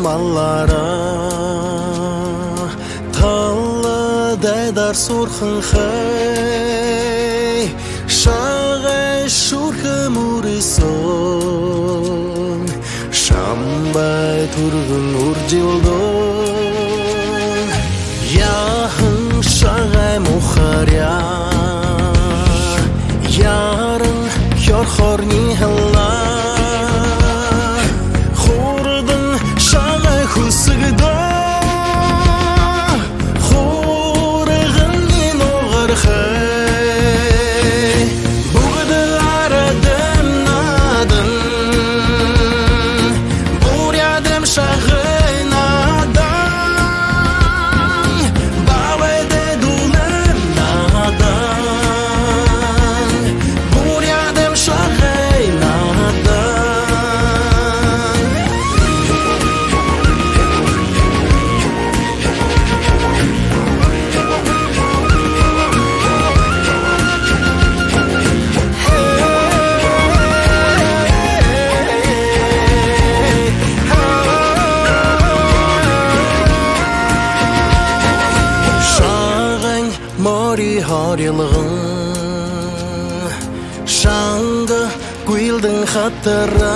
маллара Талла дайдар сурхын хай Шағай шурхы мұрисон Шамбай тұрғын үрділдон Яхын шағай мұхаря Ярын кер хорни хылла Хордың шағай хусыгда Хорығын мен оғыр хай Бұғды арадым надын Бұрядым шағай надан Балайды дулым надан Бұрядым шағай надан Шағын мори харилығын Шаңғы көйлдің хаттыра